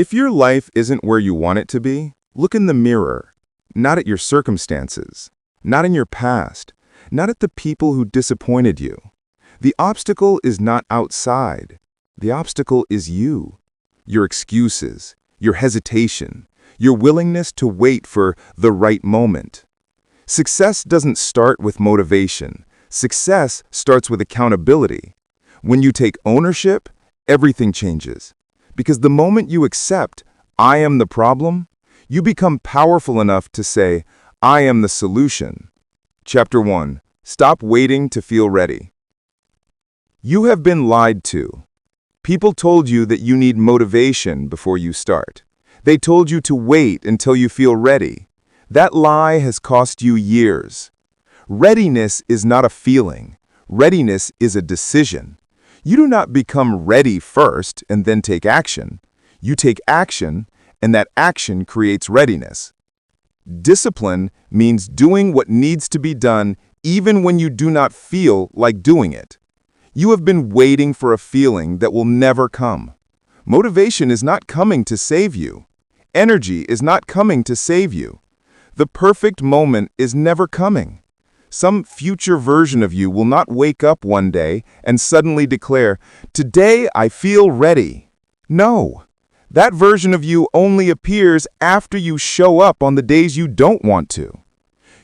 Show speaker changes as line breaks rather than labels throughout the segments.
If your life isn't where you want it to be, look in the mirror, not at your circumstances, not in your past, not at the people who disappointed you. The obstacle is not outside. The obstacle is you. Your excuses, your hesitation, your willingness to wait for the right moment. Success doesn't start with motivation. Success starts with accountability. When you take ownership, everything changes. Because the moment you accept, I am the problem, you become powerful enough to say, I am the solution. Chapter 1. Stop waiting to feel ready. You have been lied to. People told you that you need motivation before you start. They told you to wait until you feel ready. That lie has cost you years. Readiness is not a feeling. Readiness is a decision. You do not become ready first and then take action. You take action, and that action creates readiness. Discipline means doing what needs to be done even when you do not feel like doing it. You have been waiting for a feeling that will never come. Motivation is not coming to save you. Energy is not coming to save you. The perfect moment is never coming. Some future version of you will not wake up one day and suddenly declare, "Today I feel ready." No, that version of you only appears after you show up on the days you don't want to.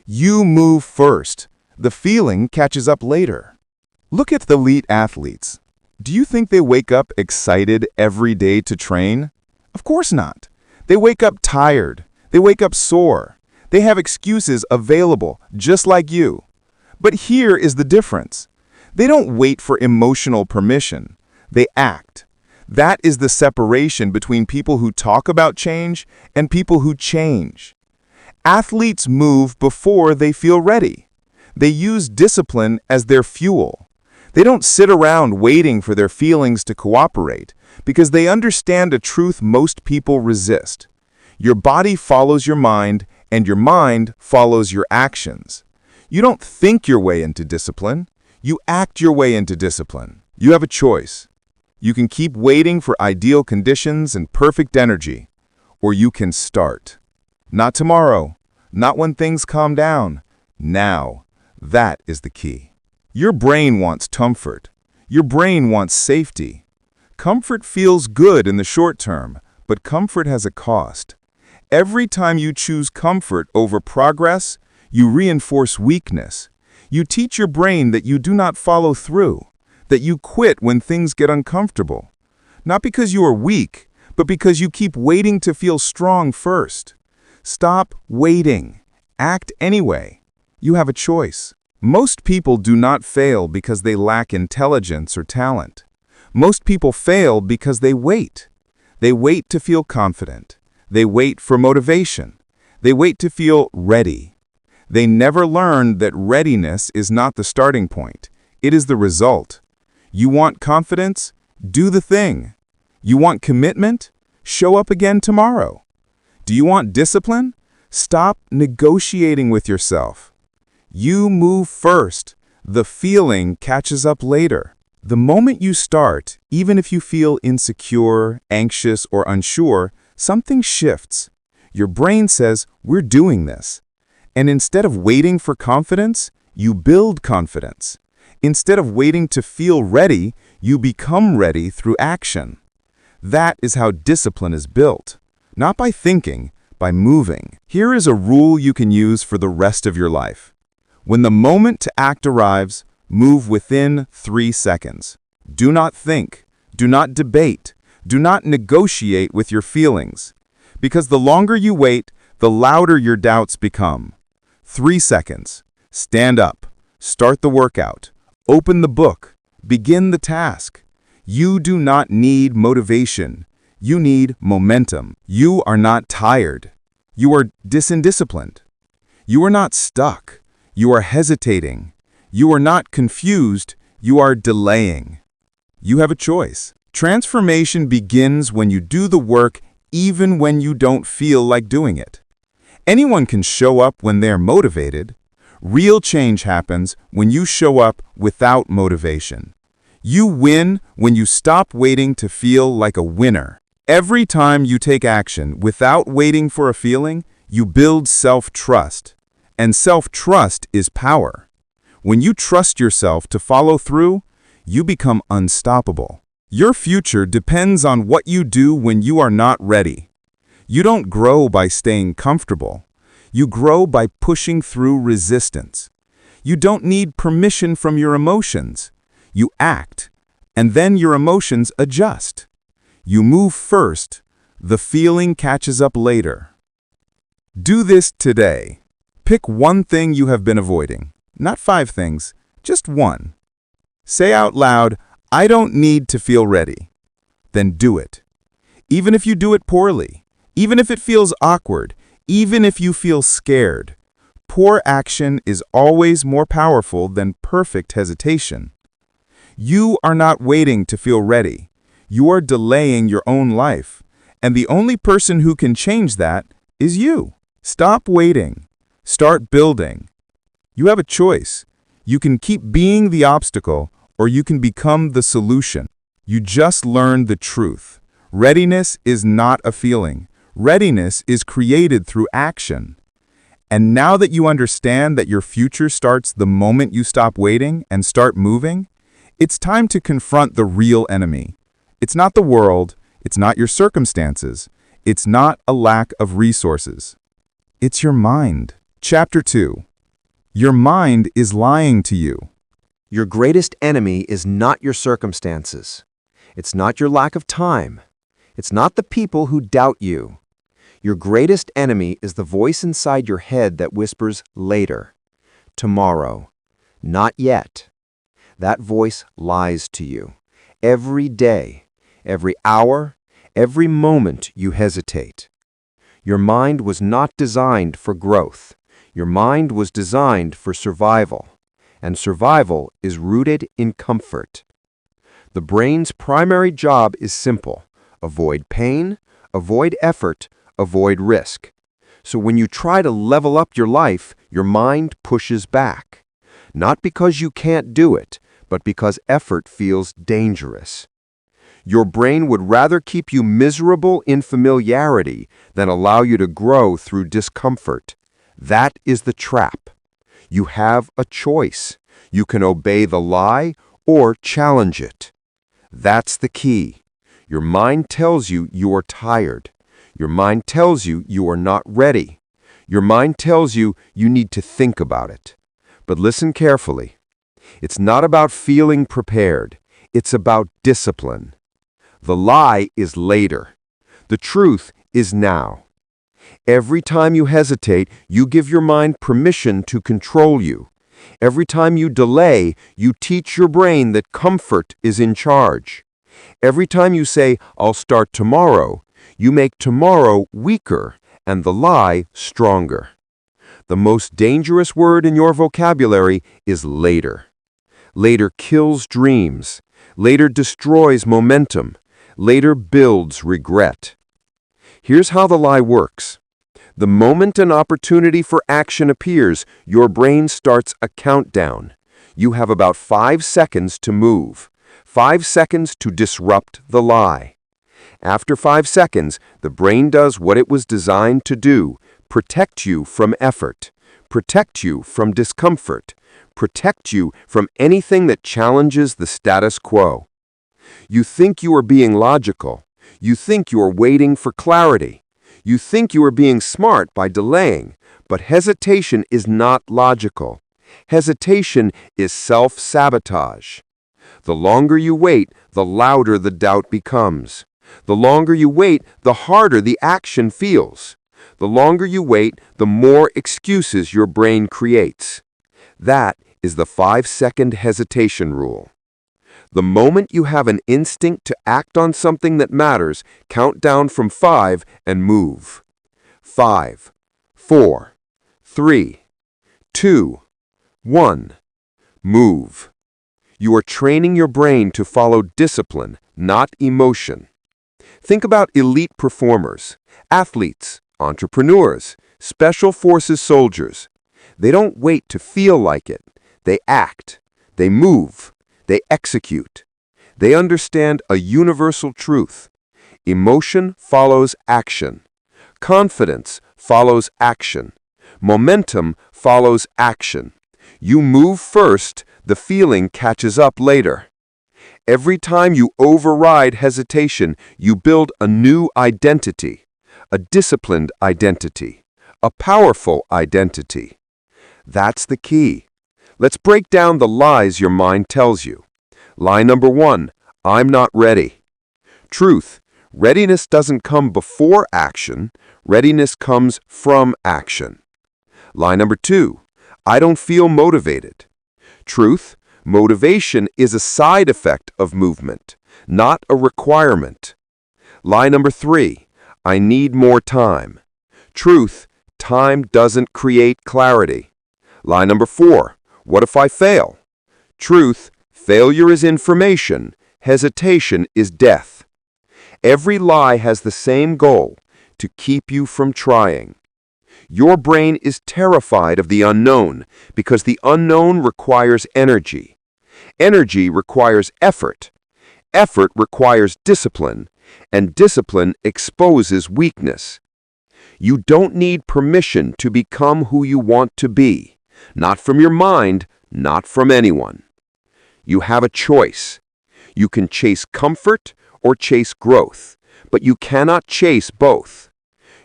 You move first. The feeling catches up later. Look at the elite athletes. Do you think they wake up excited every day to train? Of course not. They wake up tired. They wake up sore. They have excuses available, just like you. But here is the difference. They don't wait for emotional permission. They act. That is the separation between people who talk about change and people who change. Athletes move before they feel ready. They use discipline as their fuel. They don't sit around waiting for their feelings to cooperate because they understand a truth most people resist. Your body follows your mind, and your mind follows your actions. You don't think your way into discipline. You act your way into discipline. You have a choice. You can keep waiting for ideal conditions and perfect energy, or you can start. Not tomorrow, not when things calm down. Now. That is the key. Your brain wants comfort. Your brain wants safety. Comfort feels good in the short term, but comfort has a cost. Every time you choose comfort over progress, you reinforce weakness. You teach your brain that you do not follow through, that you quit when things get uncomfortable. Not because you are weak, but because you keep waiting to feel strong first. Stop waiting. Act anyway. You have a choice. Most people do not fail because they lack intelligence or talent. Most people fail because they wait. They wait to feel confident. They wait for motivation. They wait to feel ready. They never learn that readiness is not the starting point. It is the result. You want confidence? Do the thing. You want commitment? Show up again tomorrow. Do you want discipline? Stop negotiating with yourself. You move first. The feeling catches up later. The moment you start, even if you feel insecure, anxious, or unsure, something shifts. Your brain says, "We're doing this." And instead of waiting for confidence, you build confidence. Instead of waiting to feel ready, you become ready through action. That is how discipline is built. Not by thinking, by moving. Here is a rule you can use for the rest of your life. When the moment to act arrives, move within 3 seconds. Do not think. Do not debate. Do not negotiate with your feelings. Because the longer you wait, the louder your doubts become. 3 seconds. Stand up. Start the workout. Open the book. Begin the task. You do not need motivation. You need momentum. You are not tired. You are disindisciplined. You are not stuck. You are hesitating. You are not confused. You are delaying. You have a choice. Transformation begins when you do the work even when you don't feel like doing it. Anyone can show up when they're motivated. Real change happens when you show up without motivation. You win when you stop waiting to feel like a winner. Every time you take action without waiting for a feeling, you build self-trust. And self-trust is power. When you trust yourself to follow through, you become unstoppable. Your future depends on what you do when you are not ready. You don't grow by staying comfortable. You grow by pushing through resistance. You don't need permission from your emotions. You act, and then your emotions adjust. You move first, the feeling catches up later. Do this today. Pick one thing you have been avoiding. Not 5 things, just one. Say out loud, "I don't need to feel ready." Then do it. Even if you do it poorly, even if it feels awkward, even if you feel scared, poor action is always more powerful than perfect hesitation. You are not waiting to feel ready. You are delaying your own life, and the only person who can change that is you. Stop waiting. Start building. You have a choice. You can keep being the obstacle, or you can become the solution. You just learned the truth. Readiness is not a feeling. Readiness is created through action. And now that you understand that your future starts the moment you stop waiting and start moving, it's time to confront the real enemy. It's not the world, it's not your circumstances, it's not a lack of resources. It's your mind. Chapter 2. Your mind is lying to you.
Your greatest enemy is not your circumstances. It's not your lack of time. It's not the people who doubt you. Your greatest enemy is the voice inside your head that whispers later, tomorrow, not yet. That voice lies to you. Every day, every hour, every moment you hesitate. Your mind was not designed for growth. Your mind was designed for survival. And survival is rooted in comfort. The brain's primary job is simple. Avoid pain, avoid effort, avoid risk. So when you try to level up your life, your mind pushes back. Not because you can't do it, but because effort feels dangerous. Your brain would rather keep you miserable in familiarity than allow you to grow through discomfort. That is the trap. You have a choice. You can obey the lie or challenge it. That's the key. Your mind tells you you are tired. Your mind tells you you are not ready. Your mind tells you you need to think about it. But listen carefully. It's not about feeling prepared. It's about discipline. The lie is later. The truth is now. Every time you hesitate, you give your mind permission to control you. Every time you delay, you teach your brain that comfort is in charge. Every time you say, "I'll start tomorrow," you make tomorrow weaker and the lie stronger. The most dangerous word in your vocabulary is later. Later kills dreams. Later destroys momentum. Later builds regret. Here's how the lie works. The moment an opportunity for action appears, your brain starts a countdown. You have about 5 seconds to move. 5 seconds to disrupt the lie. After 5 seconds, the brain does what it was designed to do: protect you from effort, protect you from discomfort, protect you from anything that challenges the status quo. You think you are being logical. You think you are waiting for clarity. You think you are being smart by delaying, but hesitation is not logical. Hesitation is self-sabotage. The longer you wait, the louder the doubt becomes. The longer you wait, the harder the action feels. The longer you wait, the more excuses your brain creates. That is the 5-second hesitation rule. The moment you have an instinct to act on something that matters, count down from 5 and move. 5, 4, 3, 2, 1. Move. You are training your brain to follow discipline, not emotion. Think about elite performers, athletes, entrepreneurs, special forces soldiers. They don't wait to feel like it. They act. They move. They execute. They understand a universal truth.
Emotion follows action. Confidence follows action. Momentum follows action. You move first, the feeling catches up later. Every time you override hesitation, you build a new identity, a disciplined identity, a powerful identity. That's the key. Let's break down the lies your mind tells you. Lie number 1, I'm not ready. Truth, readiness doesn't come before action, readiness comes from action. Lie number 2, I don't feel motivated. Truth, motivation is a side effect of movement, not a requirement. Lie number 3, I need more time. Truth, time doesn't create clarity. Lie number 4, what if I fail? Truth, failure is information, hesitation is death. Every lie has the same goal, to keep you from trying. Your brain is terrified of the unknown because the unknown requires energy. Energy requires effort. Effort requires discipline, and discipline exposes weakness. You don't need permission to become who you want to be, not from your mind, not from anyone. You have a choice. You can chase comfort or chase growth, but you cannot chase both.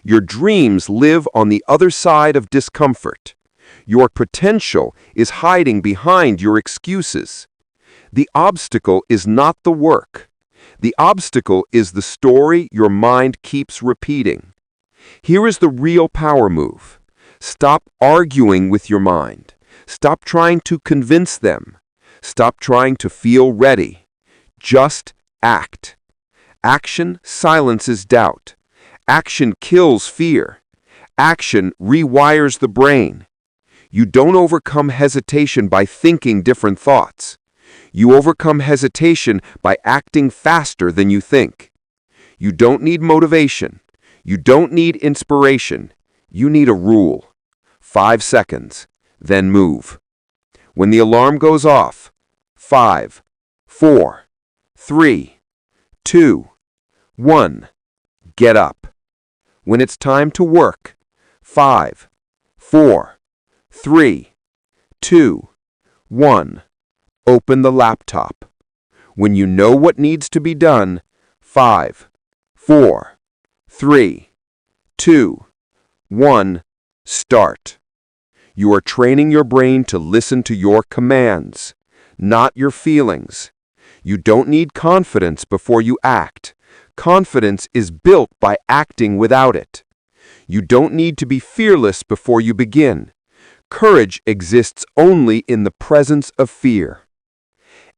Your dreams live on the other side of discomfort. Your potential is hiding behind your excuses. The obstacle is not the work. The obstacle is the story your mind keeps repeating. Here is the real power move. Stop arguing with your mind. Stop trying to convince them. Stop trying to feel ready. Just act. Action silences doubt. Action kills fear. Action rewires the brain. You don't overcome hesitation by thinking different thoughts. You overcome hesitation by acting faster than you think. You don't need motivation. You don't need inspiration. You need a rule. 5 seconds, then move. When the alarm goes off, 5, 4, 3, 2, 1, get up. When it's time to work, 5, 4, 3, 2, 1, open the laptop. When you know what needs to be done, 5, 4, 3, 2, 1, start. You are training your brain to listen to your commands, not your feelings. You don't need confidence before you act. Confidence is built by acting without it. You don't need to be fearless before you begin. Courage exists only in the presence of fear.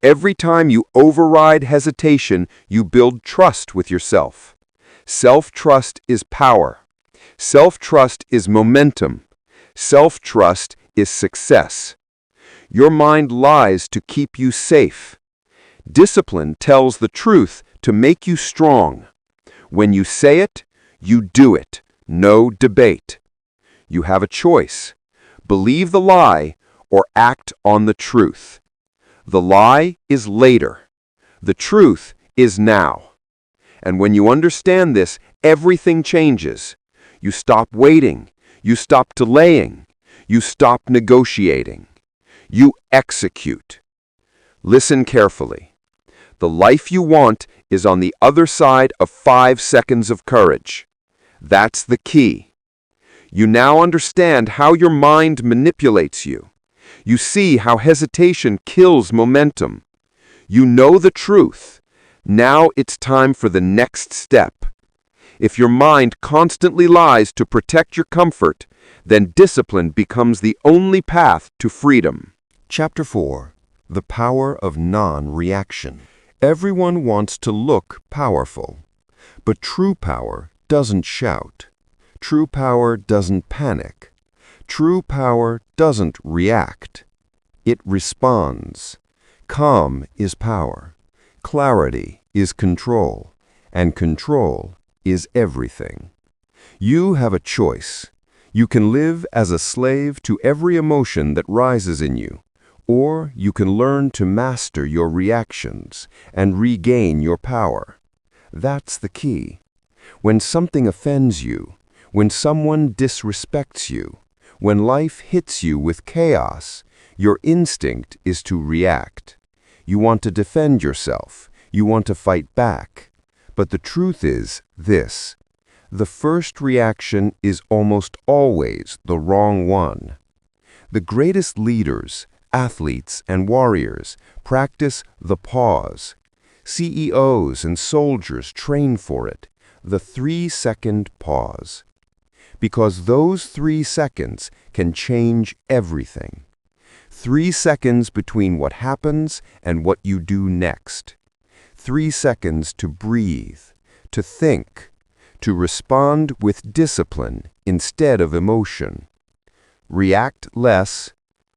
Every time you override hesitation, you build trust with yourself. Self-trust is power. Self-trust is momentum. Self-trust is success. Your mind lies to keep you safe. Discipline tells the truth to make you strong. When you say it, you do it. No debate. You have a choice. Believe the lie or act on the truth. The lie is later. The truth is now. And when you understand this, everything changes. You stop waiting. You stop delaying. You stop negotiating. You execute. Listen carefully. The life you want is on the other side of 5 seconds of courage. That's the key. You now understand how your mind manipulates you. You see how hesitation kills momentum. You know the truth. Now it's time for the next step. If your mind constantly lies to protect your comfort, then discipline becomes the only path to freedom.
Chapter 4. The Power of Non-Reaction. Everyone wants to look powerful, but true power doesn't shout. True power doesn't panic. True power doesn't react. It responds. Calm is power. Clarity is control. And control is everything. You have a choice. You can live as a slave to every emotion that rises in you, or you can learn to master your reactions and regain your power. That's the key. When something offends you, when someone disrespects you, when life hits you with chaos, your instinct is to react. You want to defend yourself. You want to fight back. But the truth is this: the first reaction is almost always the wrong one. The greatest leaders, athletes, and warriors practice the pause. CEOs and soldiers train for it, the 3-second pause. Because those 3 seconds can change everything. 3 seconds between what happens and what you do next. 3 seconds to breathe, to think, to respond with discipline instead of emotion. React less,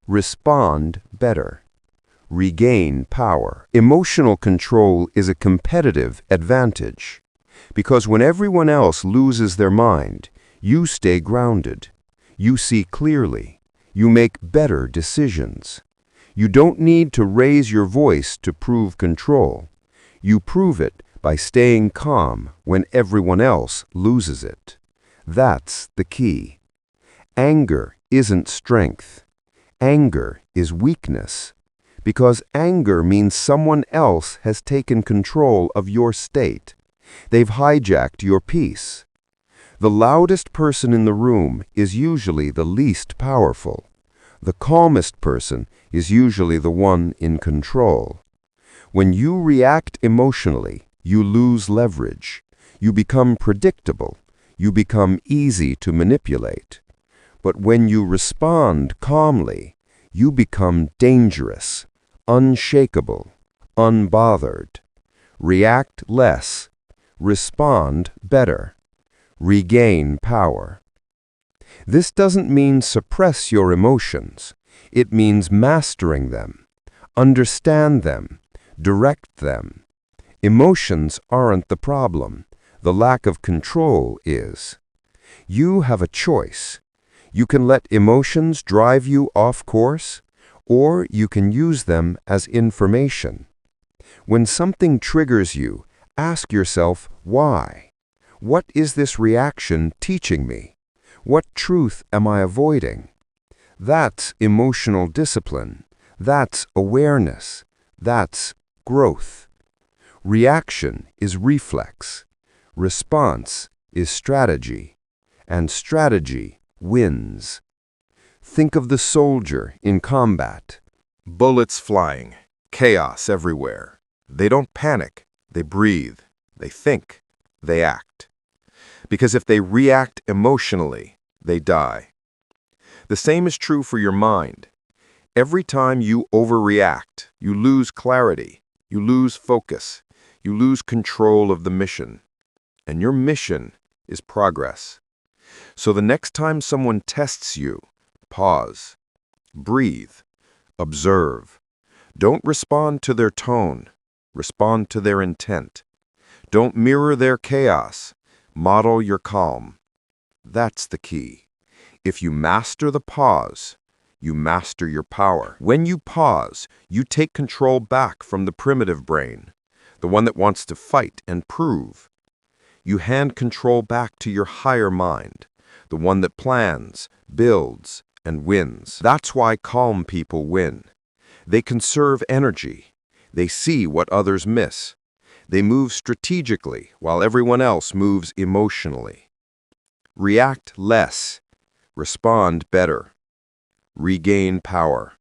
respond better. Regain power. Emotional control is a competitive advantage. Because when everyone else loses their mind, you stay grounded. You see clearly. You make better decisions. You don't need to raise your voice to prove control. You prove it by staying calm when everyone else loses it. That's the key. Anger isn't strength. Anger is weakness. Because anger means someone else has taken control of your state. They've hijacked your peace. The loudest person in the room is usually the least powerful. The calmest person is usually the one in control. When you react emotionally, you lose leverage. You become predictable. You become easy to manipulate. But when you respond calmly, you become dangerous, unshakable, unbothered. React less. Respond better. Regain power. This doesn't mean suppress your emotions. It means mastering them, understand them, direct them. Emotions aren't the problem. The lack of control is. You have a choice. You can let emotions drive you off course, or you can use them as information. When something triggers you, ask yourself why. What is this reaction teaching me? What truth am I avoiding? That's emotional discipline. That's awareness. That's growth. Reaction is reflex. Response is strategy. And strategy wins. Think of the soldier in combat.
Bullets flying, chaos everywhere. They don't panic, they breathe, they think, they act. Because if they react emotionally, they die. The same is true for your mind. Every time you overreact, you lose clarity, you lose focus, you lose control of the mission. And your mission is progress. So the next time someone tests you, pause, breathe, observe. Don't respond to their tone, respond to their intent. Don't mirror their chaos, model your calm. That's the key. If you master the pause, you master your power. When you pause, you take control back from the primitive brain, the one that wants to fight and prove. You hand control back to your higher mind, the one that plans, builds, and wins. That's why calm people win. They conserve energy. They see what others miss. They move strategically while everyone else moves emotionally. React less. Respond better. Regain power.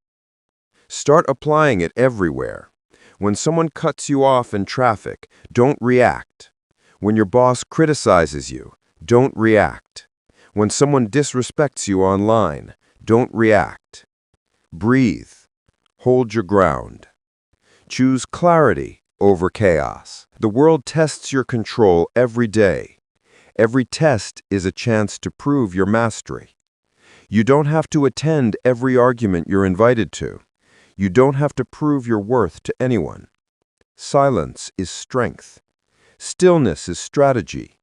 Start applying it everywhere. When someone cuts you off in traffic, don't react. When your boss criticizes you, don't react. When someone disrespects you online, don't react. Breathe. Hold your ground. Choose clarity over chaos. The world tests your control every day. Every test is a chance to prove your mastery. You don't have to attend every argument you're invited to. You don't have to prove your worth to anyone. Silence is strength. Stillness is strategy.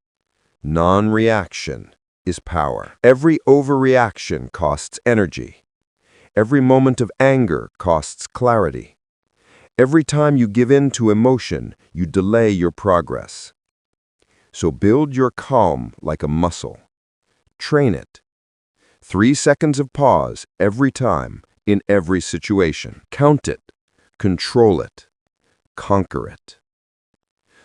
Non-reaction is power. Every overreaction costs energy. Every moment of anger costs clarity. Every time you give in to emotion, you delay your progress.
So build your calm like a muscle. Train it. 3 seconds of pause every time, in every situation. Count it. Control it. Conquer it.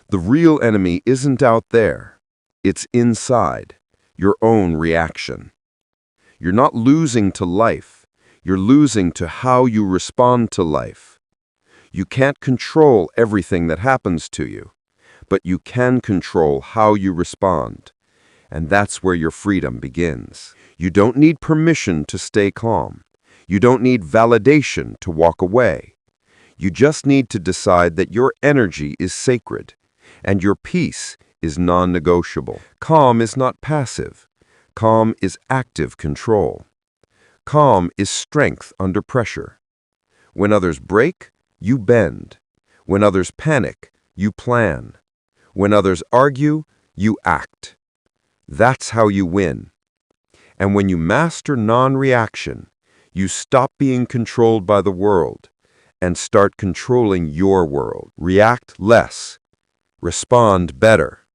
The real enemy isn't out there. It's inside, your own reaction. You're not losing to life. You're losing to how you respond to life. You can't control everything that happens to you, but you can control how you respond. And that's where your freedom begins. You don't need permission to stay calm. You don't need validation to walk away. You just need to decide that your energy is sacred, and your peace is non-negotiable. Calm is not passive. Calm is active control. Calm is strength under pressure. When others break, you bend. When others panic, you plan. When others argue, you act. That's how you win. And when you master non-reaction, you stop being controlled by the world and start controlling your world. React less. Respond better.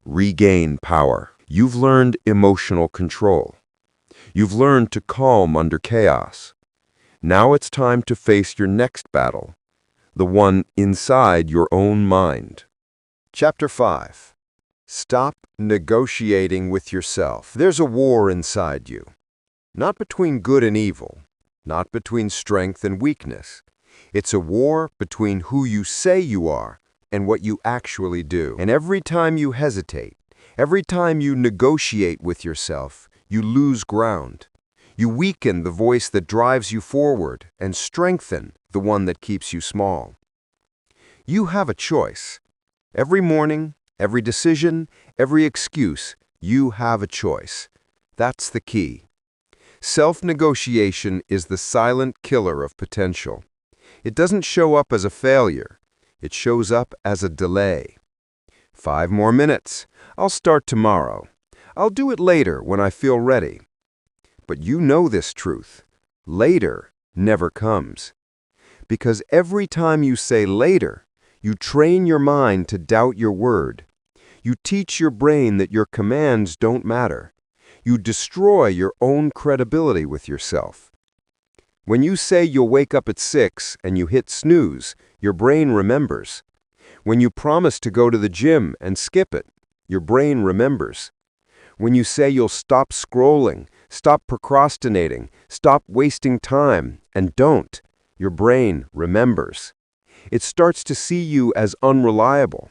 Regain power. You've learned emotional control. You've learned to calm under chaos. Now it's time to face your next battle, the one inside your own mind.
Chapter 5. Stop negotiating with yourself. There's a war inside you. Not between good and evil, not between strength and weakness. It's a war between who you say you are and what you actually do. And every time you hesitate, every time you negotiate with yourself, you lose ground. You weaken the voice that drives you forward and strengthen the one that keeps you small. You have a choice. Every morning, every decision, every excuse, you have a choice. That's the key. Self-negotiation is the silent killer of potential. It doesn't show up as a failure. It shows up as a delay. 5 more minutes. I'll start tomorrow. I'll do it later when I feel ready. But you know this truth. Later never comes. Because every time you say later, you train your mind to doubt your word. You teach your brain that your commands don't matter. You destroy your own credibility with yourself. When you say you'll wake up at 6 and you hit snooze, your brain remembers. When you promise to go to the gym and skip it, your brain remembers. When you say you'll stop scrolling, stop procrastinating, stop wasting time, and don't, your brain remembers. It starts to see you as unreliable.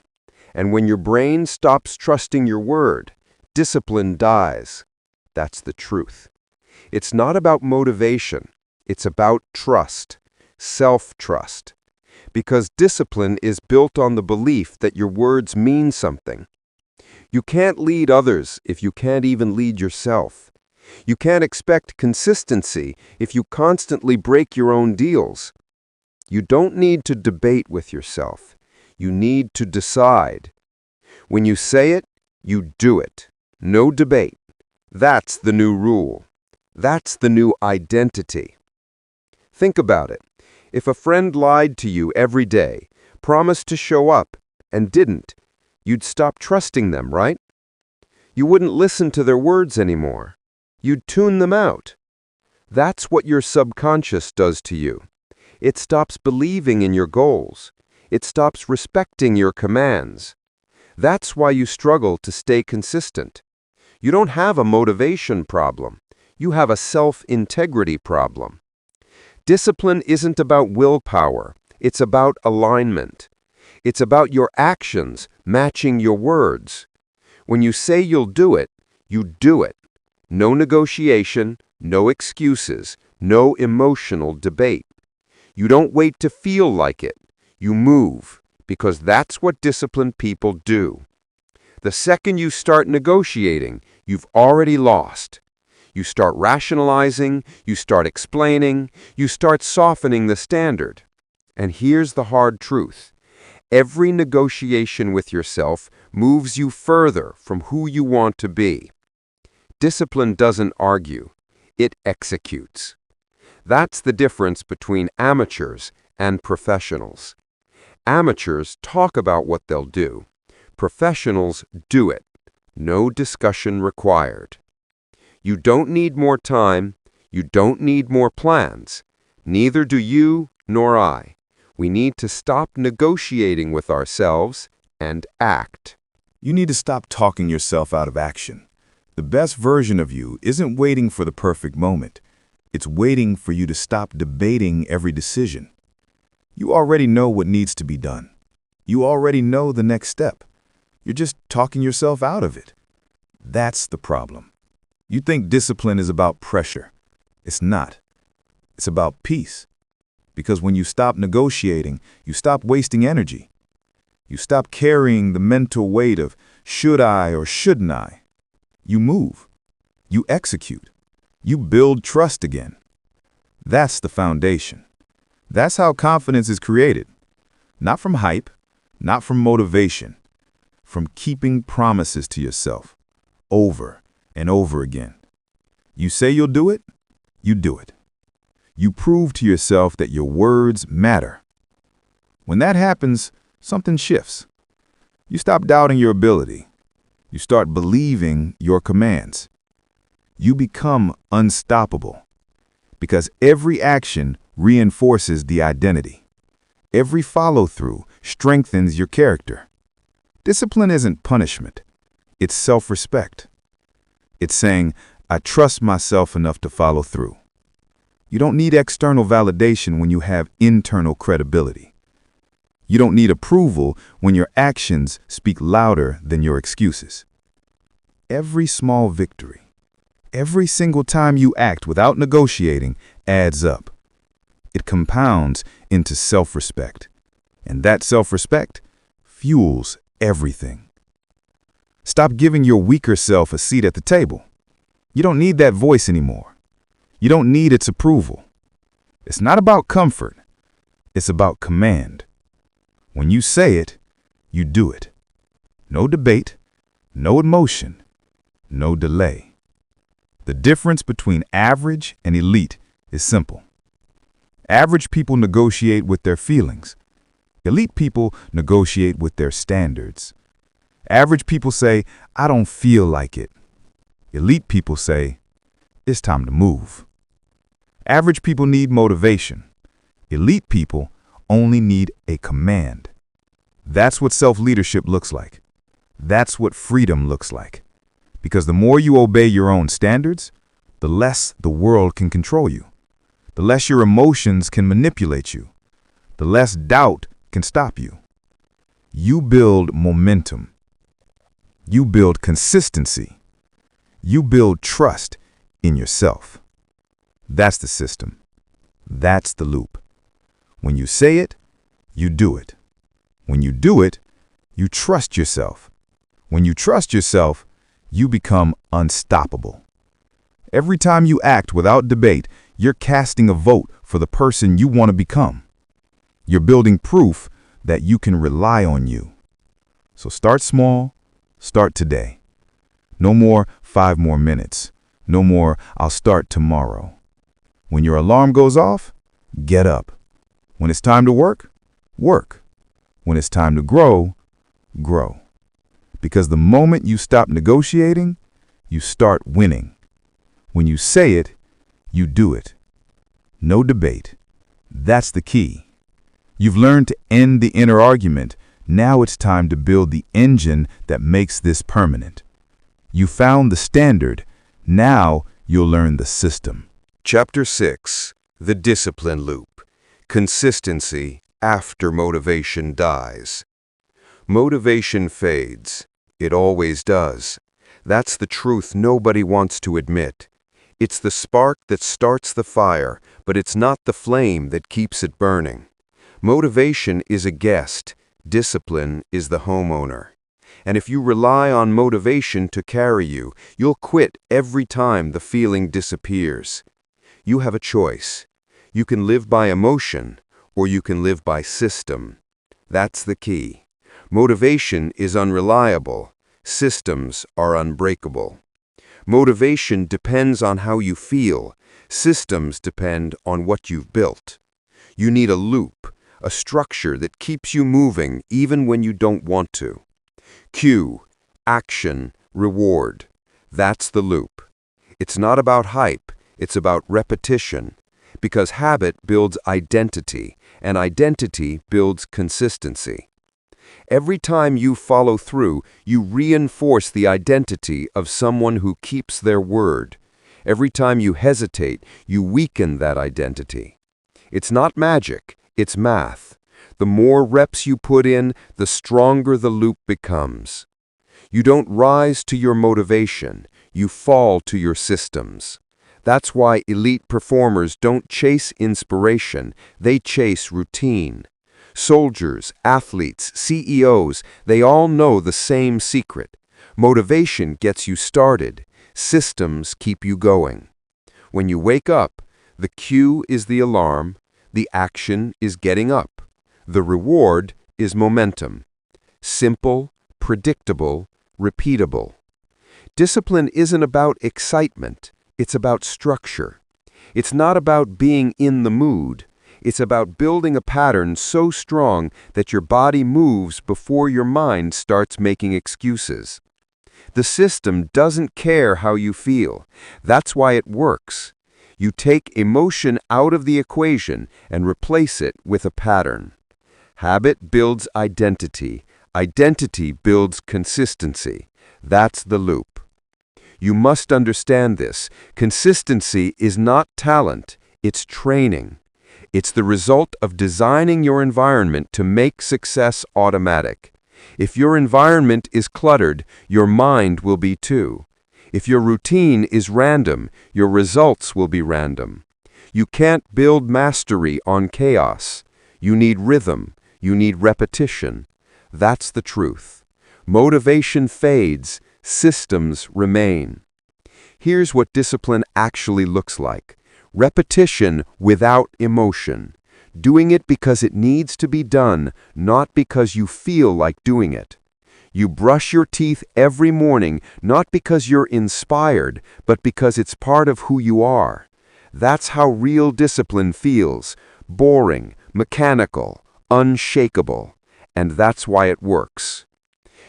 And when your brain stops trusting your word, discipline dies. That's the truth. It's not about motivation. It's about trust, self-trust. Because discipline is built on the belief that your words mean something. You can't lead others if you can't even lead yourself. You can't expect consistency if you constantly break your own deals. You don't need to debate with yourself. You need to decide. When you say it, you do it. No debate. That's the new rule. That's the new identity. Think about it. If a friend lied to you every day, promised to show up, and didn't, you'd stop trusting them, right? You wouldn't listen to their words anymore. You'd tune them out. That's what your subconscious does to you. It stops believing in your goals. It stops respecting your commands. That's why you struggle to stay consistent. You don't have a motivation problem. You have a self-integrity problem. Discipline isn't about willpower. It's about alignment. It's about your actions matching your words. When you say you'll do it, you do it. No negotiation, no excuses, no emotional debate. You don't wait to feel like it. You move, because that's what disciplined people do. The second you start negotiating, you've already lost. You start rationalizing, you start explaining, you start softening the standard. And here's the hard truth. Every negotiation with yourself moves you further from who you want to be. Discipline doesn't argue. It executes. That's the difference between amateurs and professionals. Amateurs talk about what they'll do.
Professionals do it. No discussion required. You don't need more time. You don't need more plans. Neither do you nor I. We need to stop negotiating with ourselves and act.
You need to stop talking yourself out of action. The best version of you isn't waiting for the perfect moment. It's waiting for you to stop debating every decision. You already know what needs to be done. You already know the next step. You're just talking yourself out of it. That's the problem. You think discipline is about pressure. It's not. It's about peace. Because when you stop negotiating, you stop wasting energy. You stop carrying the mental weight of should I or shouldn't I. You move. You execute. You build trust again. That's the foundation. That's how confidence is created. Not from hype, not from motivation, from keeping promises to yourself over and over again. You say you'll do it, you do it. You prove to yourself that your words matter. When that happens, something shifts. You stop doubting your ability. You start believing your commands. You become unstoppable because every action reinforces the identity. Every follow-through strengthens your character. Discipline isn't punishment. It's self-respect. It's saying, I trust myself enough to follow through. You don't need external validation when you have internal credibility. You don't need approval when your actions speak louder than your excuses. Every small victory, every single time you act without negotiating adds up. It compounds into self-respect, and that self-respect fuels everything. Stop giving your weaker self a seat at the table. You don't need that voice anymore. You don't need its approval. It's not about comfort. It's about command. When you say it, you do it. No debate, no emotion, no delay. The difference between average and elite is simple. Average people negotiate with their feelings. Elite people negotiate with their standards. Average people say, I don't feel like it. Elite people say, it's time to move. Average people need motivation. Elite people only need a command. That's what self-leadership looks like. That's what freedom looks like. Because the more you obey your own standards, the less the world can control you. The less your emotions can manipulate you. The less doubt can stop you. You build momentum. You build consistency. You build trust in yourself. That's the system. That's the loop. When you say it, you do it. When you do it, you trust yourself. When you trust yourself, you become unstoppable. Every time you act without debate, you're casting a vote for the person you want to become. You're building proof that you can rely on you. So start small, start today. No more 5 more minutes. No more I'll start tomorrow. When your alarm goes off, get up. When it's time to work, work. When it's time to grow, grow. Because the moment you stop negotiating, you start winning. When you say it, you do it. No debate. That's the key. You've learned to end the inner argument. Now it's time to build the engine that makes this permanent. You found the standard. Now you'll learn the system.
Chapter 6. The Discipline Loop. Consistency after motivation dies. Motivation fades. It always does. That's the truth nobody wants to admit. It's the spark that starts the fire, but it's not the flame that keeps it burning. Motivation is a guest. Discipline is the homeowner. And if you rely on motivation to carry you, you'll quit every time the feeling disappears. You have a choice. You can live by emotion, or you can live by system. That's the key. Motivation is unreliable. Systems are unbreakable. Motivation depends on how you feel. Systems depend on what you've built. You need a loop, a structure that keeps you moving even when you don't want to. Cue, action, reward. That's the loop. It's not about hype, it's about repetition. Because habit builds identity, and identity builds consistency. Every time you follow through, you reinforce the identity of someone who keeps their word. Every time you hesitate, you weaken that identity. It's not magic, it's math. The more reps you put in, the stronger the loop becomes. You don't rise to your motivation, you fall to your systems. That's why elite performers don't chase inspiration, they chase routine. Soldiers, athletes, CEOs, they all know the same secret. Motivation gets you started. Systems keep you going. When you wake up, the cue is the alarm, the action is getting up. The reward is momentum. Simple, predictable, repeatable. Discipline isn't about excitement, it's about structure. It's not about being in the mood. It's about building a pattern so strong that your body moves before your mind starts making excuses. The system doesn't care how you feel. That's why it works. You take emotion out of the equation and replace it with a pattern. Habit builds identity. Identity builds consistency. That's the loop. You must understand this. Consistency is not talent, it's training. It's the result of designing your environment to make success automatic. If your environment is cluttered, your mind will be too. If your routine is random, your results will be random. You can't build mastery on chaos. You need rhythm. You need repetition. That's the truth. Motivation fades, systems remain. Here's what discipline actually looks like. Repetition without emotion. Doing it because it needs to be done, not because you feel like doing it. You brush your teeth every morning, not because you're inspired, but because it's part of who you are. That's how real discipline feels. Boring, mechanical, unshakable. And that's why it works.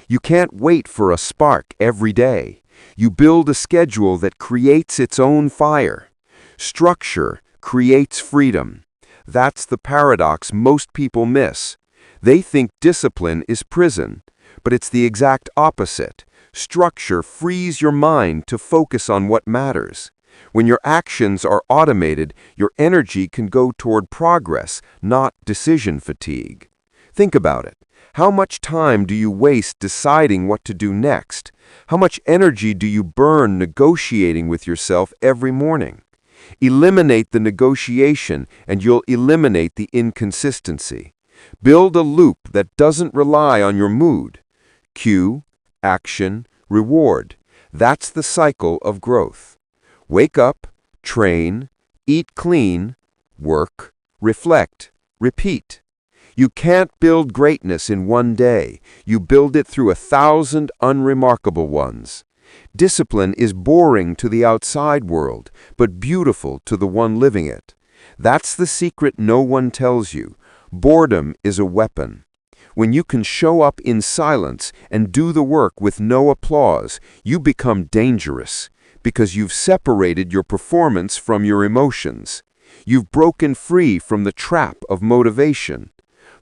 You can't wait for a spark every day. You build a schedule that creates its own fire. Structure creates freedom. That's the paradox most people miss. They think discipline is prison, but it's the exact opposite. Structure frees your mind to focus on what matters. When your actions are automated, your energy can go toward progress, not decision fatigue. Think about it. How much time do you waste deciding what to do next? How much energy do you burn negotiating with yourself every morning? Eliminate the negotiation and you'll eliminate the inconsistency. Build a loop that doesn't rely on your mood. Cue, action, reward. That's the cycle of growth. Wake up, train, eat clean, work, reflect, repeat. You can't build greatness in one day. You build it through 1,000 unremarkable ones. Discipline is boring to the outside world, but beautiful to the one living it. That's the secret no one tells you. Boredom is a weapon. When you can show up in silence and do the work with no applause, you become dangerous because you've separated your performance from your emotions. You've broken free from the trap of motivation.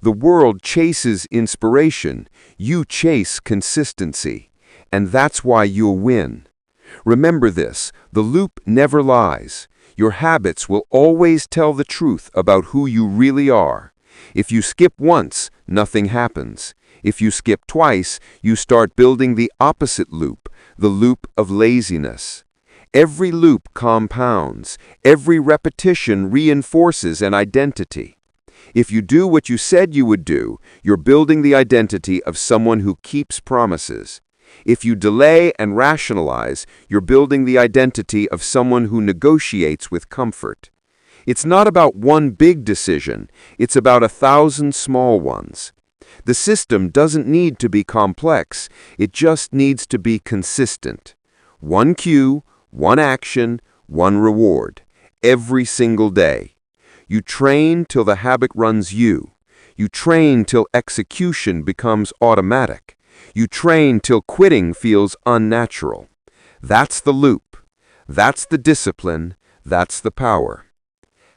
The world chases inspiration. You chase consistency. And that's why you'll win. Remember this, the loop never lies. Your habits will always tell the truth about who you really are. If you skip once, nothing happens. If you skip twice, you start building the opposite loop, the loop of laziness. Every loop compounds. Every repetition reinforces an identity. If you do what you said you would do, you're building the identity of someone who keeps promises. If you delay and rationalize, you're building the identity of someone who negotiates with comfort. It's not about one big decision, it's about 1,000 small ones. The system doesn't need to be complex, it just needs to be consistent. One cue, one action, one reward, every single day. You train till the habit runs you. You train till execution becomes automatic. You train till quitting feels unnatural. That's the loop. That's the discipline. That's the power.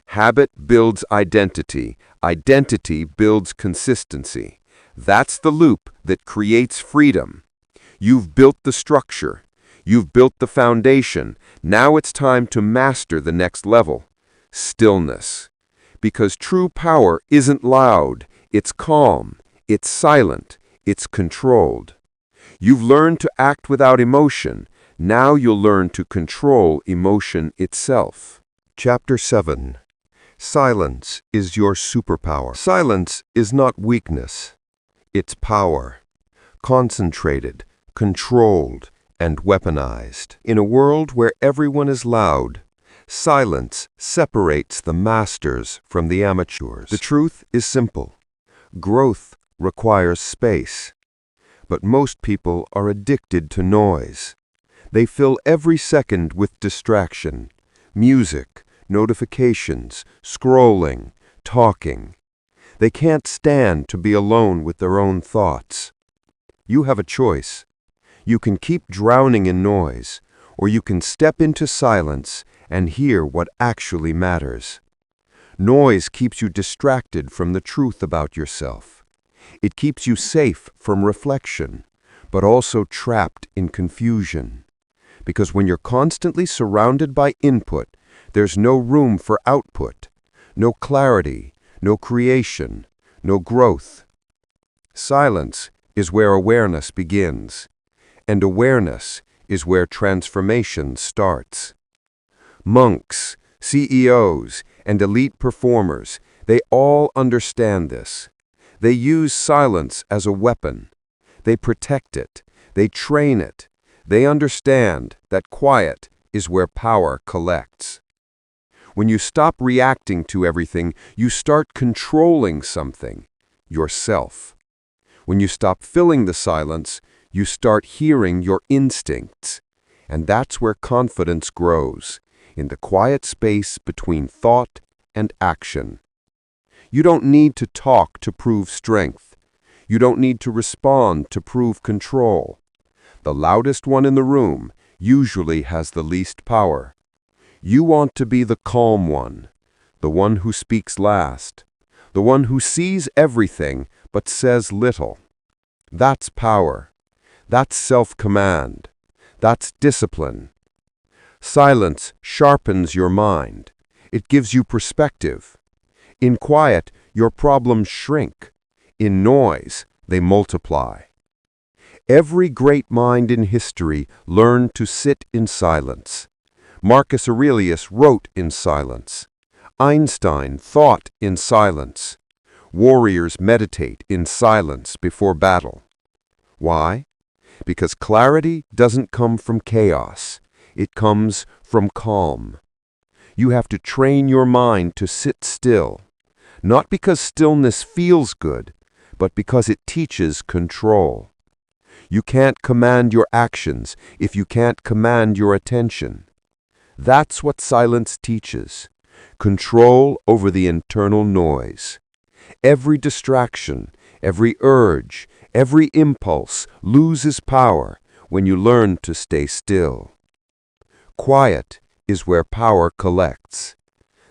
Habit builds identity. Identity builds consistency. That's the loop that creates freedom. You've built the structure. You've built the foundation. Now it's time to master the next level. Stillness. Because true power isn't loud. It's calm. It's silent. It's controlled. You've learned to act without emotion. Now you'll learn to control emotion itself.
Chapter 7. Silence is your superpower. Silence is not weakness. It's power. Concentrated, controlled, and weaponized. In a world where everyone is loud, silence separates the masters from the amateurs. The truth is simple. Growth requires space. But most people are addicted to noise. They fill every second with distraction, music, notifications, scrolling, talking. They can't stand to be alone with their own thoughts. You have a choice. You can keep drowning in noise, or you can step into silence and hear what actually matters. Noise keeps you distracted from the truth about yourself. It keeps you safe from reflection, but also trapped in confusion. Because when you're constantly surrounded by input, there's no room for output, no clarity, no creation, no growth. Silence is where awareness begins, and awareness is where transformation starts. Monks, CEOs, and elite performers, they all understand this. They use silence as a weapon. They protect it. They train it. They understand that quiet is where power collects. When you stop reacting to everything, you start controlling something, yourself. When you stop filling the silence, you start hearing your instincts. And that's where confidence grows, in the quiet space between thought and action. You don't need to talk to prove strength. You don't need to respond to prove control. The loudest one in the room usually has the least power. You want to be the calm one, the one who speaks last, the one who sees everything but says little. That's power. That's self-command. That's discipline. Silence sharpens your mind. It gives you perspective. In quiet, your problems shrink. In noise, they multiply. Every great mind in history learned to sit in silence. Marcus Aurelius wrote in silence. Einstein thought in silence. Warriors meditate in silence before battle. Why? Because clarity doesn't come from chaos. It comes from calm. You have to train your mind to sit still, not because stillness feels good, but because it teaches control. You can't command your actions if you can't command your attention. That's what silence teaches. Control over the internal noise. Every distraction, every urge, every impulse loses power when you learn to stay still. Quiet is where power collects.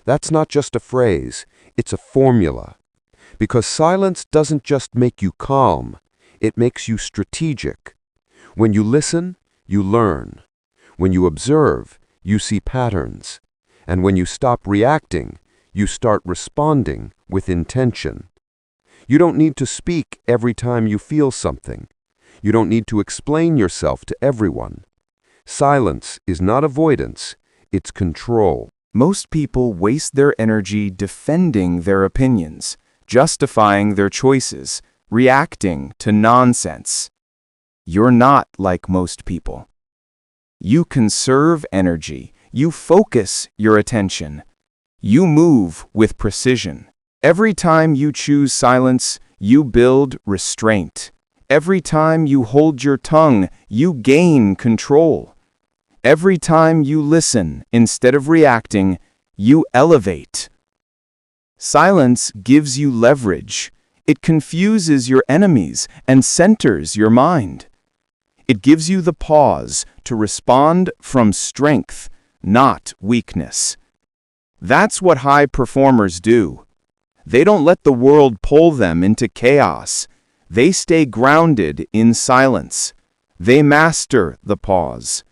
That's not just a phrase, it's a formula. Because silence doesn't just make you calm, it makes you strategic. When you listen, you learn. When you observe, you see patterns. And when you stop reacting, you start responding with intention. You don't need to speak every time you feel something. You don't need to explain yourself to everyone. Silence is not avoidance, it's control.
Most people waste their energy defending their opinions, justifying their choices, reacting to nonsense. You're not like most people. You conserve energy. You focus your attention. You move with precision. Every time you choose silence, you build restraint. Every time you hold your tongue, you gain control. Every time you listen instead of reacting, you elevate. Silence gives you leverage.
It confuses your enemies and centers your mind. It gives you the pause to respond from strength, not weakness. That's what high performers do. They don't let the world pull them into chaos. They stay grounded in silence. They master the pause.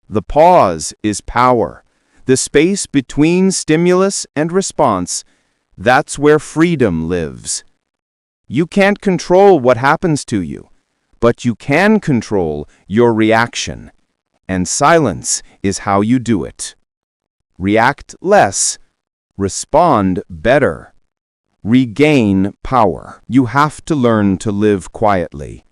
The pause is power. The space between stimulus and response, that's where freedom lives. You can't control what happens to you, but you can control your reaction. And silence is how you do it. React less, respond better. Regain power. You have to learn to live quietly.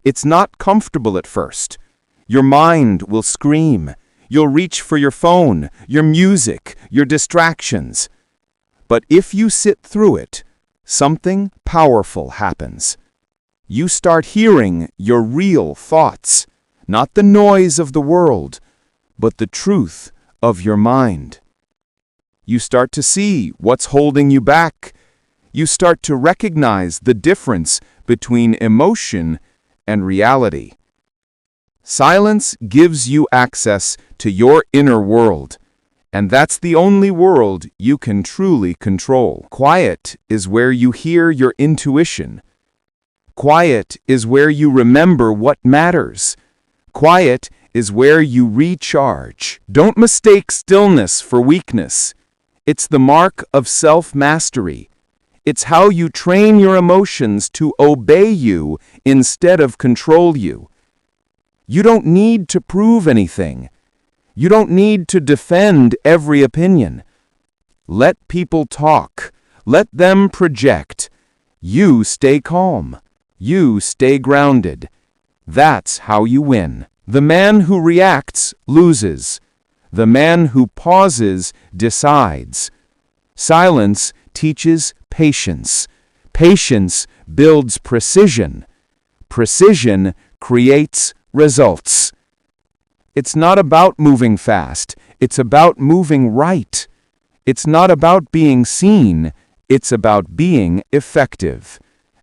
It's not comfortable at first. Your mind will scream. You'll reach for your phone, your music, your distractions. But if you sit through it, something powerful happens. You start hearing your real thoughts, not the noise of the world, but the truth of your mind. You start to see what's holding you back. You start to recognize the difference between emotion and reality. Silence gives you access to your inner world, and that's the only world you can truly control. Quiet is where you hear your intuition. Quiet is where you remember what matters. Quiet is where you recharge. Don't mistake stillness for weakness. It's the mark of self-mastery. It's how you train your emotions to obey you instead of control you. You don't need to prove anything. You don't need to defend every opinion. Let people talk. Let them project. You stay calm. You stay grounded. That's how you win. The man who reacts loses. The man who pauses decides. Silence teaches patience. Patience builds precision. Precision creates results. It's not about moving fast. It's about moving right. It's not about being seen. It's about being effective.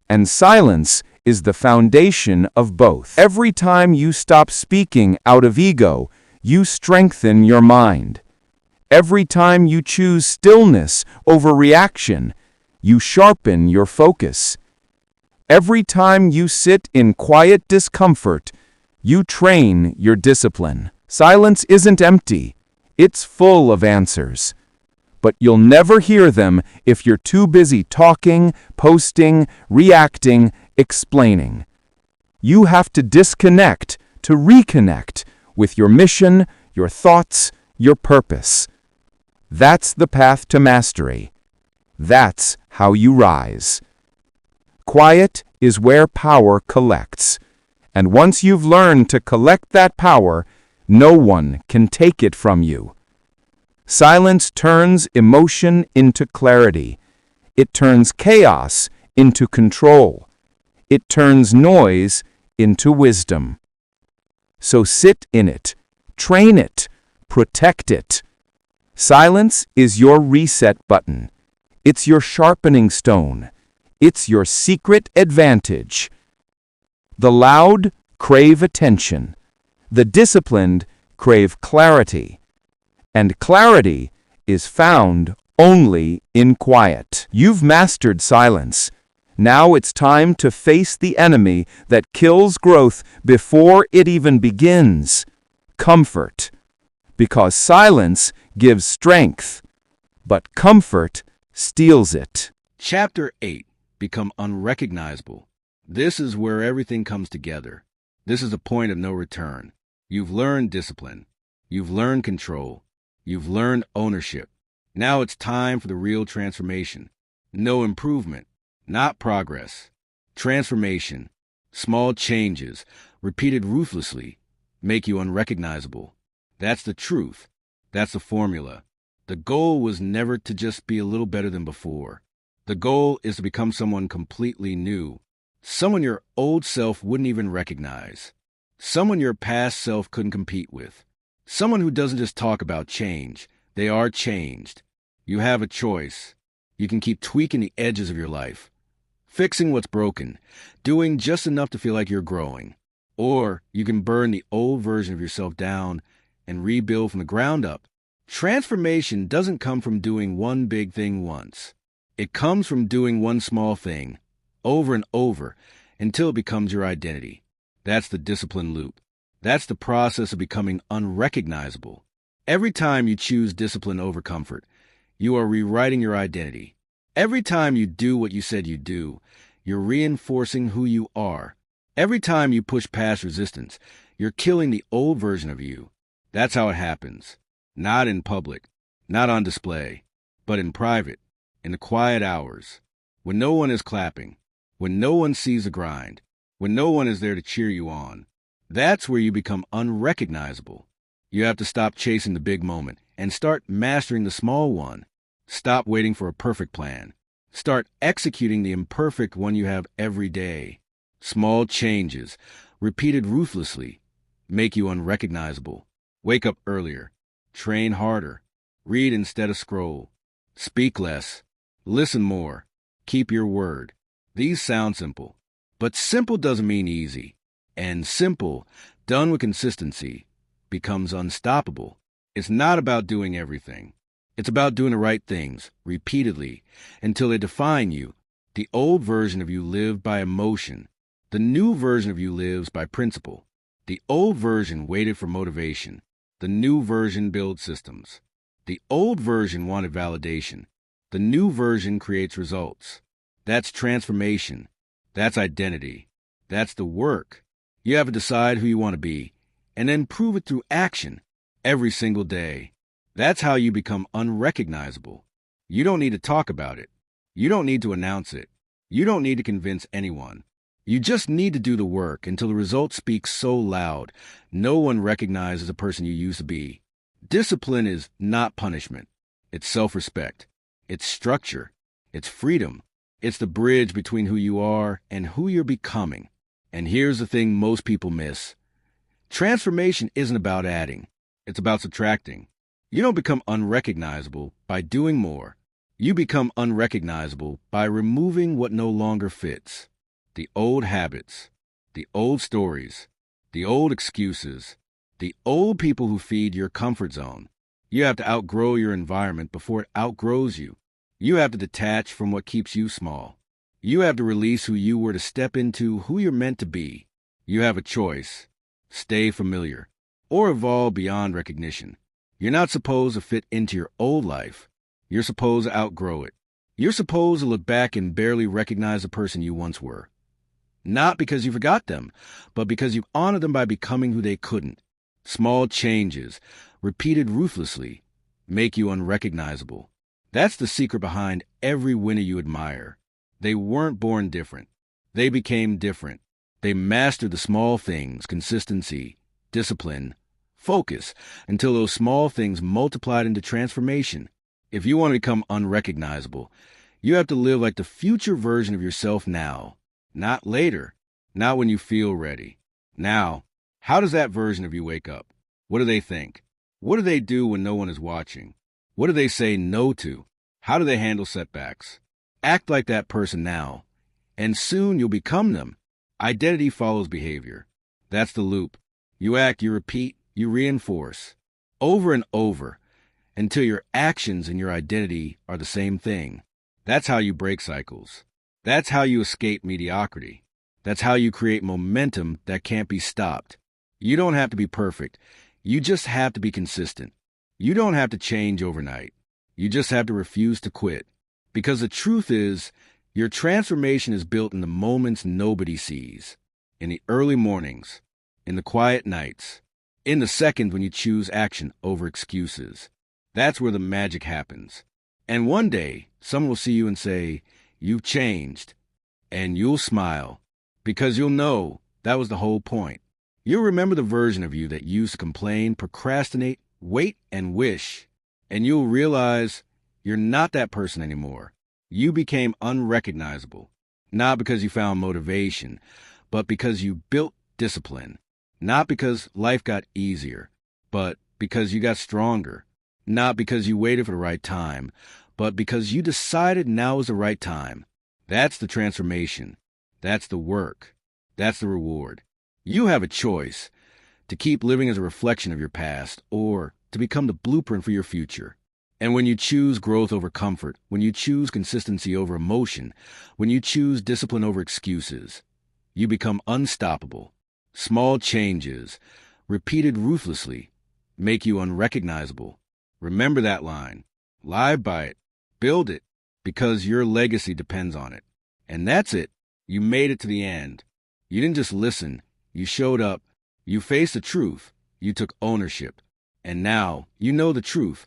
And silence is the foundation of both. Every time you stop speaking out of ego, you strengthen your mind. Every time you choose stillness over reaction, you sharpen your focus. Every time you sit in quiet discomfort, you train your discipline. Silence isn't empty. It's full of answers. But you'll never hear them if you're too busy talking, posting, reacting, explaining. You have to disconnect to reconnect with your mission, your thoughts, your purpose. That's the path to mastery. That's how you rise. Quiet is where power collects. And once you've learned to collect that power, no one can take it from you. Silence turns emotion into clarity. It turns chaos into control. It turns noise into wisdom. So sit in it, train it, protect it. Silence is your reset button. It's your sharpening stone. It's your secret advantage. The loud crave attention. The disciplined crave clarity. And clarity is found only in quiet. You've mastered silence. Now it's time to face the enemy that kills growth before it even begins. Comfort. Because silence gives strength, but comfort steals it.
Chapter 8. Become unrecognizable. This is where everything comes together. This is a point of no return. You've learned discipline. You've learned control. You've learned ownership. Now it's time for the real transformation. No improvement, not progress. Transformation. Small changes, repeated ruthlessly, make you unrecognizable. That's the truth. That's the formula. The goal was never to just be a little better than before. The goal is to become someone completely new. Someone your old self wouldn't even recognize. Someone your past self couldn't compete with. Someone who doesn't just talk about change. They are changed. You have a choice. You can keep tweaking the edges of your life. fixing what's broken, doing just enough to feel like you're growing. Or you can burn the old version of yourself down and rebuild from the ground up. Transformation doesn't come from doing one big thing once. It comes from doing one small thing over and over until it becomes your identity. That's the discipline loop. That's the process of becoming unrecognizable. Every time you choose discipline over comfort, you are rewriting your identity. Every time you do what you said you'd do, you're reinforcing who you are. Every time you push past resistance, you're killing the old version of you. That's how it happens. Not in public, not on display, but in private, in the quiet hours, when no one is clapping, when no one sees the grind, when no one is there to cheer you on. That's where you become unrecognizable. You have to stop chasing the big moment and start mastering the small one. Stop waiting for a perfect plan. Start executing the imperfect one you have every day. Small changes, repeated ruthlessly, make you unrecognizable. Wake up earlier. Train harder. Read instead of scroll. Speak less. Listen more. Keep your word. These sound simple, but simple doesn't mean easy. And simple, done with consistency, becomes unstoppable. It's not about doing everything. It's about doing the right things, repeatedly, until they define you. The old version of you lived by emotion. The new version of you lives by principle. The old version waited for motivation. The new version builds systems. The old version wanted validation. The new version creates results. That's transformation. That's identity. That's the work. You have to decide who you want to be, and then prove it through action every single day. That's how you become unrecognizable. You don't need to talk about it. You don't need to announce it. You don't need to convince anyone. You just need to do the work until the result speaks so loud, no one recognizes the person you used to be. Discipline is not punishment. It's self-respect. It's structure. It's freedom. It's the bridge between who you are and who you're becoming. And here's the thing most people miss. Transformation isn't about adding. It's about subtracting. You don't become unrecognizable by doing more. You become unrecognizable by removing what no longer fits. The old habits, the old stories, the old excuses, the old people who feed your comfort zone. You have to outgrow your environment before it outgrows you. You have to detach from what keeps you small. You have to release who you were to step into who you're meant to be. You have a choice. Stay familiar or evolve beyond recognition. You're not supposed to fit into your old life. You're supposed to outgrow it. You're supposed to look back and barely recognize the person you once were. Not because you forgot them, but because you honored them by becoming who they couldn't. Small changes, repeated ruthlessly, make you unrecognizable. That's the secret behind every winner you admire. They weren't born different. They became different. They mastered the small things, consistency, discipline, focus, until those small things multiplied into transformation. If you want to become unrecognizable, you have to live like the future version of yourself now. Not later, not when you feel ready. Now, how does that version of you wake up? What do they think? What do they do when no one is watching? What do they say no to? How do they handle setbacks? Act like that person now, and soon you'll become them. Identity follows behavior. That's the loop. You act, you repeat, you reinforce, over and over, until your actions and your identity are the same thing. That's how you break cycles. That's how you escape mediocrity. That's how you create momentum that can't be stopped. You don't have to be perfect. You just have to be consistent. You don't have to change overnight. You just have to refuse to quit. Because the truth is, your transformation is built in the moments nobody sees. In the early mornings, in the quiet nights, in the seconds when you choose action over excuses. That's where the magic happens. And one day, someone will see you and say, "You've changed." And you'll smile, because you'll know that was the whole point. You'll remember the version of you that used to complain, procrastinate, wait, and wish. And you'll realize you're not that person anymore. You became unrecognizable, not because you found motivation, but because you built discipline. Not because life got easier, but because you got stronger. Not because you waited for the right time, but because you decided now was the right time. That's the transformation. That's the work. That's the reward. You have a choice to keep living as a reflection of your past or to become the blueprint for your future. And when you choose growth over comfort, when you choose consistency over emotion, when you choose discipline over excuses, you become unstoppable. Small changes, repeated ruthlessly, make you unrecognizable. Remember that line. Live by it. Build it, because your legacy depends on it. And that's it. You made it to the end. You didn't just listen. You showed up. You faced the truth. You took ownership. And now you know the truth.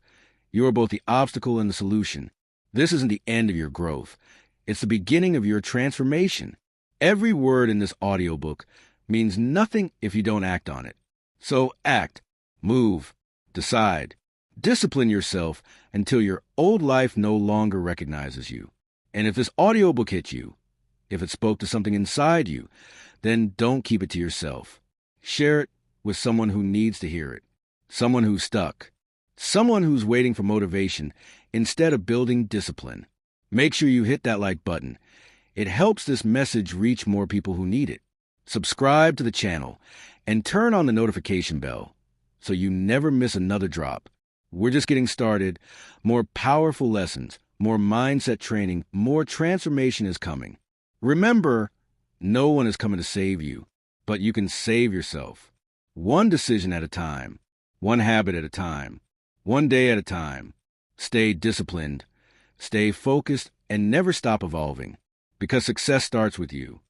You are both the obstacle and the solution. This isn't the end of your growth. It's the beginning of your transformation. Every word in this audiobook means nothing if you don't act on it. So act, move, decide, discipline yourself until your old life no longer recognizes you. And if this audiobook hit you, if it spoke to something inside you, then don't keep it to yourself. Share it with someone who needs to hear it, someone who's stuck, someone who's waiting for motivation instead of building discipline. Make sure you hit that like button. It helps this message reach more people who need it. Subscribe to the channel and turn on the notification bell so you never miss another drop. We're just getting started. More powerful lessons, more mindset training, more transformation is coming. Remember, no one is coming to save you, but you can save yourself. One decision at a time, one habit at a time, one day at a time. Stay disciplined, stay focused, and never stop evolving, because success starts with you.